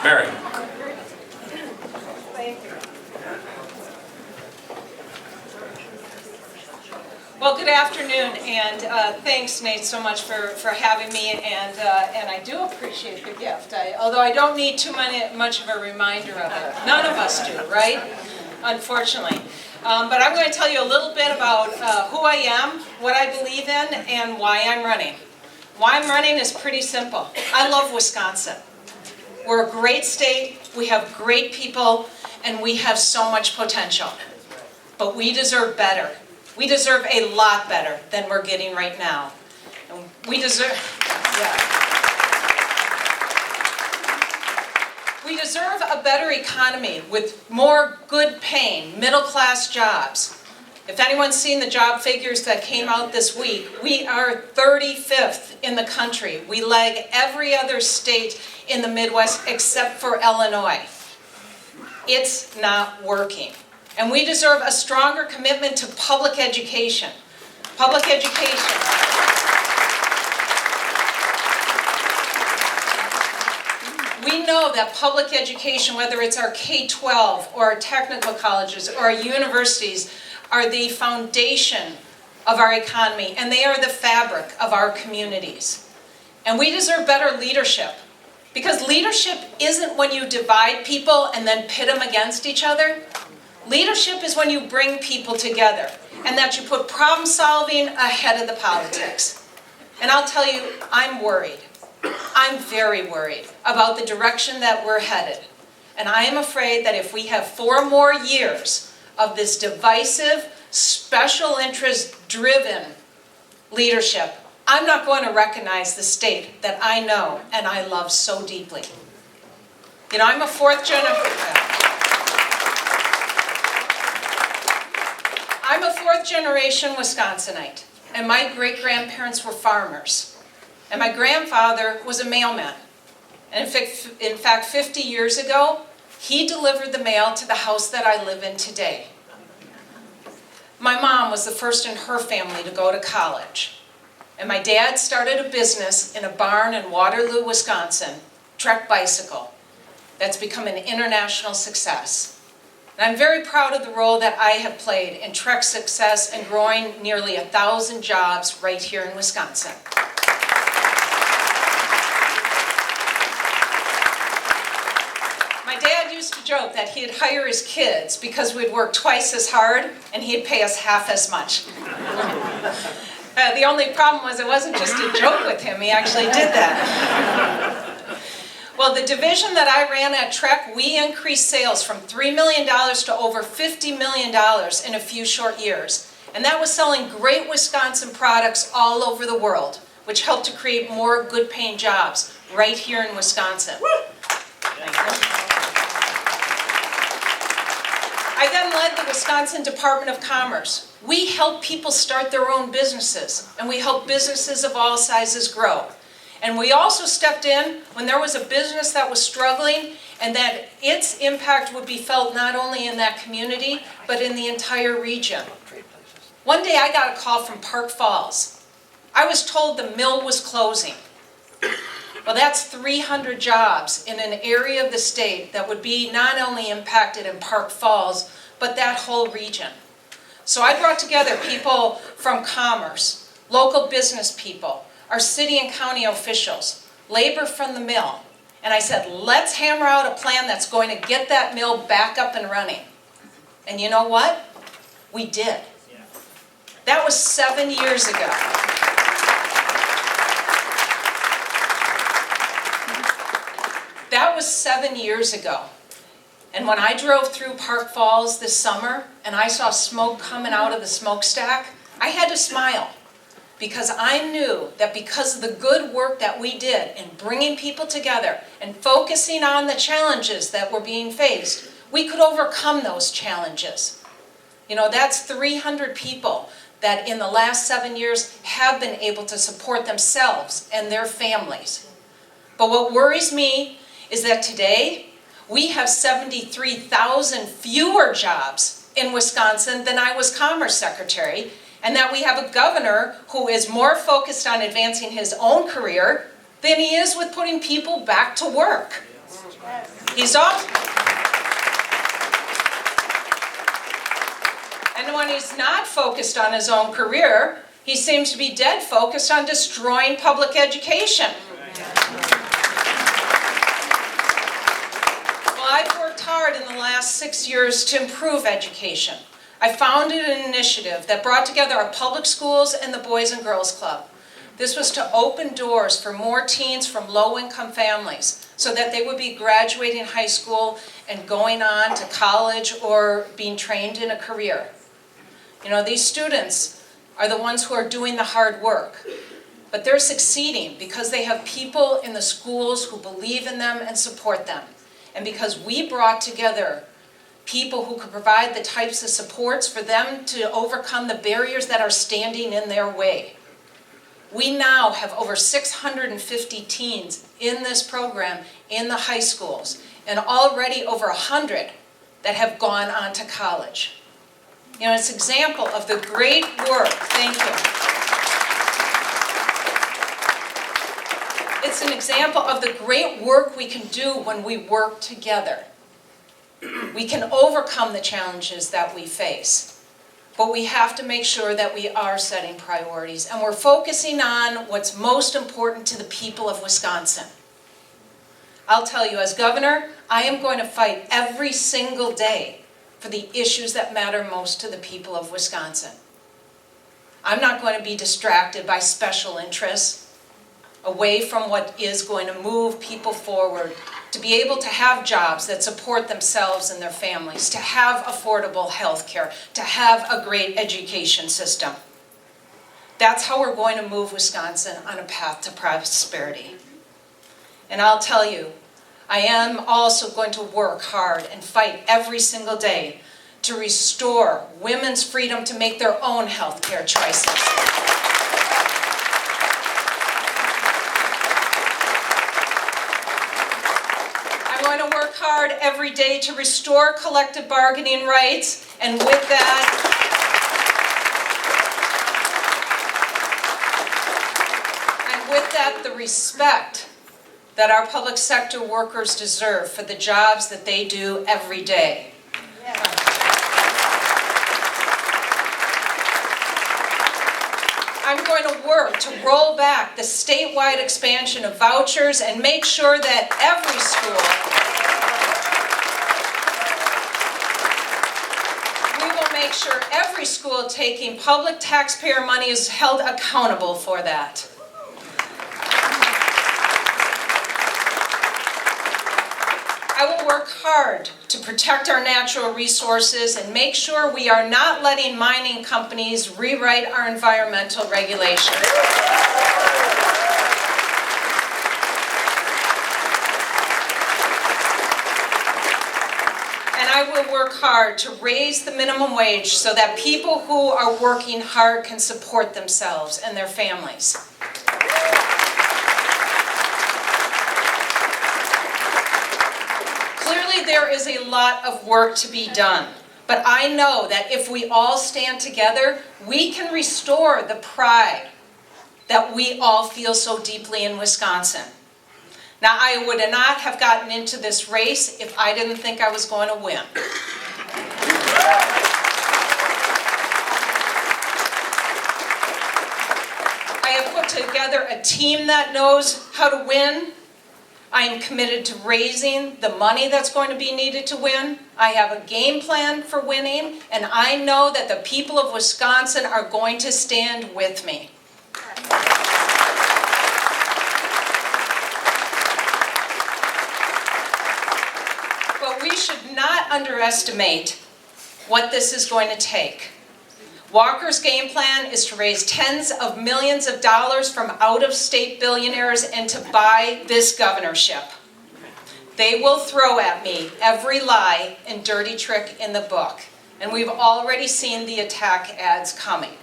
Mary. Well, good afternoon, and thanks, Nate, so much for having me, and I do appreciate the gift, although I don't need much of a reminder of it. None of us do, right? Unfortunately. But I'm going to tell you a little bit about who I am, what I believe in, and why I'm running. Why I'm running is pretty simple. I love Wisconsin. We're a great state, we have great people, and we have so much potential. But we deserve better. We deserve a lot better than we're getting right now. And we deserve a better economy with more good paying, middle class jobs. If anyone's seen the job figures that came out this week, we are 35th in the country. We lag every other state in the Midwest except for Illinois. It's not working. And we deserve a stronger commitment to public education. Public education. We know that public education, whether it's our K-12 or our technical colleges or our universities, are the foundation of our economy, and they are the fabric of our communities. And we deserve better leadership, because leadership isn't when you divide people and then pit them against each other. Leadership is when you bring people together, and that you put problem solving ahead of the politics. And I'll tell you, I'm worried. I'm very worried about the direction that we're headed. And I am afraid that if we have 4 more years of this divisive, special interest-driven leadership, I'm not going to recognize the state that I know and I love so deeply. You know, I'm a fourth generation Wisconsinite, and my great-grandparents were farmers. And my grandfather was a mailman. And in fact, 50 years ago, he delivered the mail to the house that I live in today. My mom was the first in her family to go to college. And my dad started a business in a barn in Waterloo, Wisconsin, Trek Bicycle, that's become an international success. And I'm very proud of the role that I have played in Trek's success and growing nearly 1,000 jobs right here in Wisconsin. My dad used to joke that he'd hire his kids because we'd work twice as hard and he'd pay us half as much. The only problem was it wasn't just a joke with him, he actually did that. Well, the division that I ran at Trek, we increased sales from $3 million to over $50 million in a few short years. And that was selling great Wisconsin products all over the world, which helped to create more good-paying jobs right here in Wisconsin. I then led the Wisconsin Department of Commerce. We help people start their own businesses, and we help businesses of all sizes grow. And we also stepped in when there was a business that was struggling and that its impact would be felt not only in that community, but in the entire region. One day I got a call from Park Falls. I was told the mill was closing. Well, that's 300 jobs in an area of the state that would be not only impacted in Park Falls, but that whole region. So I brought together people from commerce, local business people, our city and county officials, labor from the mill, and I said, let's hammer out a plan that's going to get that mill back up and running. And you know what? We did. That was 7 years ago. That was 7 years ago. And when I drove through Park Falls this summer and I saw smoke coming out of the smokestack, I had to smile. Because I knew that because of the good work that we did in bringing people together and focusing on the challenges that were being faced, we could overcome those challenges. You know, that's 300 people that in the last 7 years have been able to support themselves and their families. But what worries me is that today we have 73,000 fewer jobs in Wisconsin than I was Commerce Secretary, and that we have a governor who is more focused on advancing his own career than he is with putting people back to work. He's off. And when he's not focused on his own career, he seems to be dead focused on destroying public education. Well, I've worked hard in the last 6 years to improve education. I founded an initiative that brought together our public schools and the Boys and Girls Club. This was to open doors for more teens from low-income families so that they would be graduating high school and going on to college or being trained in a career. You know, these students are the ones who are doing the hard work, but they're succeeding because they have people in the schools who believe in them and support them. And because we brought together people who could provide the types of supports for them to overcome the barriers that are standing in their way. We now have over 650 teens in this program in the high schools, and already over 100 that have gone on to college. You know, it's an example of the great work, thank you. It's an example of the great work we can do when we work together. We can overcome the challenges that we face. But we have to make sure that we are setting priorities and we're focusing on what's most important to the people of Wisconsin. I'll tell you, as governor, I am going to fight every single day for the issues that matter most to the people of Wisconsin. I'm not going to be distracted by special interests away from what is going to move people forward, to be able to have jobs that support themselves and their families, to have affordable health care, to have a great education system. That's how we're going to move Wisconsin on a path to prosperity. And I'll tell you, I am also going to work hard and fight every single day to restore women's freedom to make their own health care choices. I'm going to work hard every day to restore collective bargaining rights, and with that, the respect that our public sector workers deserve for the jobs that they do every day. I'm going to work to roll back the statewide expansion of vouchers and make sure that every school, we will make sure every school taking public taxpayer money is held accountable for that. I will work hard to protect our natural resources and make sure we are not letting mining companies rewrite our environmental regulations. And I will work hard to raise the minimum wage so that people who are working hard can support themselves and their families. There is a lot of work to be done, but I know that if we all stand together, we can restore the pride that we all feel so deeply in Wisconsin. Now, I would not have gotten into this race if I didn't think I was going to win. I have put together a team that knows how to win. I am committed to raising the money that's going to be needed to win. I have a game plan for winning, and I know that the people of Wisconsin are going to stand with me. But we should not underestimate what this is going to take. Walker's game plan is to raise tens of millions of dollars from out-of-state billionaires and to buy this governorship. They will throw at me every lie and dirty trick in the book, and we've already seen the attack ads coming.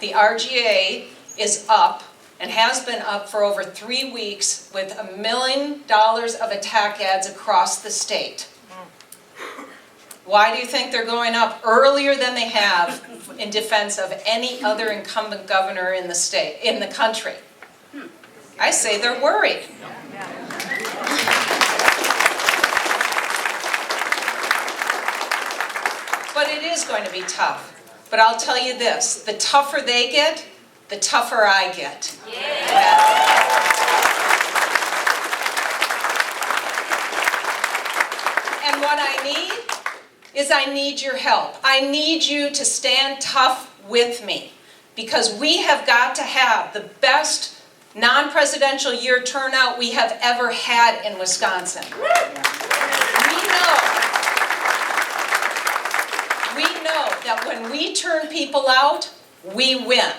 The RGA is up and has been up for over 3 weeks with $1 million of attack ads across the state. Why do you think they're going up earlier than they have in defense of any other incumbent governor in the state, in the country? I say they're worried. is going to be tough. But I'll tell you this, the tougher they get, the tougher I get. And what I need is I need your help. I need you to stand tough with me, because we have got to have the best non-presidential year turnout we have ever had in Wisconsin. We know that when we turn people out, we win.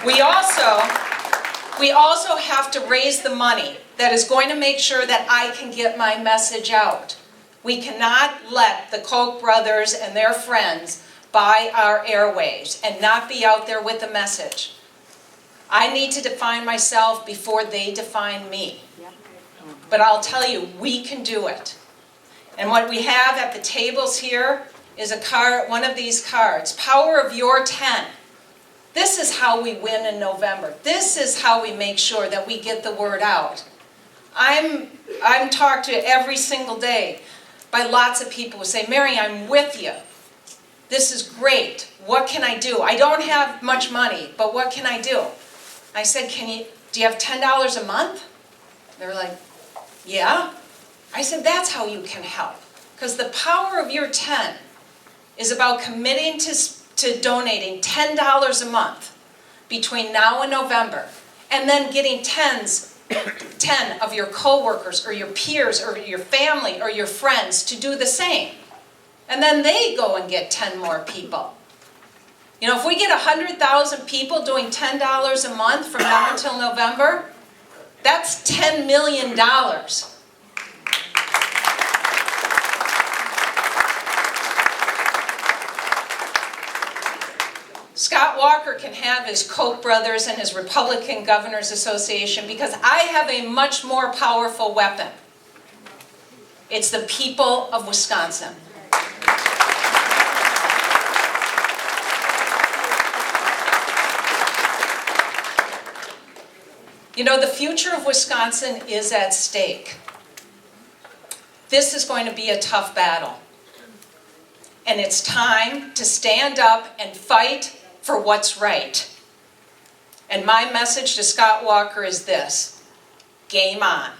We also have to raise the money that is going to make sure that I can get my message out. We cannot let the Koch brothers and their friends buy our airwaves and not be out there with a message. I need to define myself before they define me. But I'll tell you, we can do it. And what we have at the tables here is a card, one of these cards, Power of Your 10. This is how we win in November. This is how we make sure that we get the word out. I'm talked to every single day by lots of people who say, Mary, I'm with you. This is great. What can I do? I don't have much money, but what can I do? I said, do you have $10 a month? They're like, yeah. I said, that's how you can help. Because the power of your 10 is about committing to donating $10 a month between now and November, and then getting 10 of your coworkers or your peers or your family or your friends to do the same. And then they go and get 10 more people. You know, if we get 100,000 people doing $10 a month from now until November, that's $10 million. Scott Walker can have his Koch brothers and his Republican Governors Association, because I have a much more powerful weapon. It's the people of Wisconsin. You know, the future of Wisconsin is at stake. This is going to be a tough battle. And it's time to stand up and fight for what's right. And my message to Scott Walker is this: game on.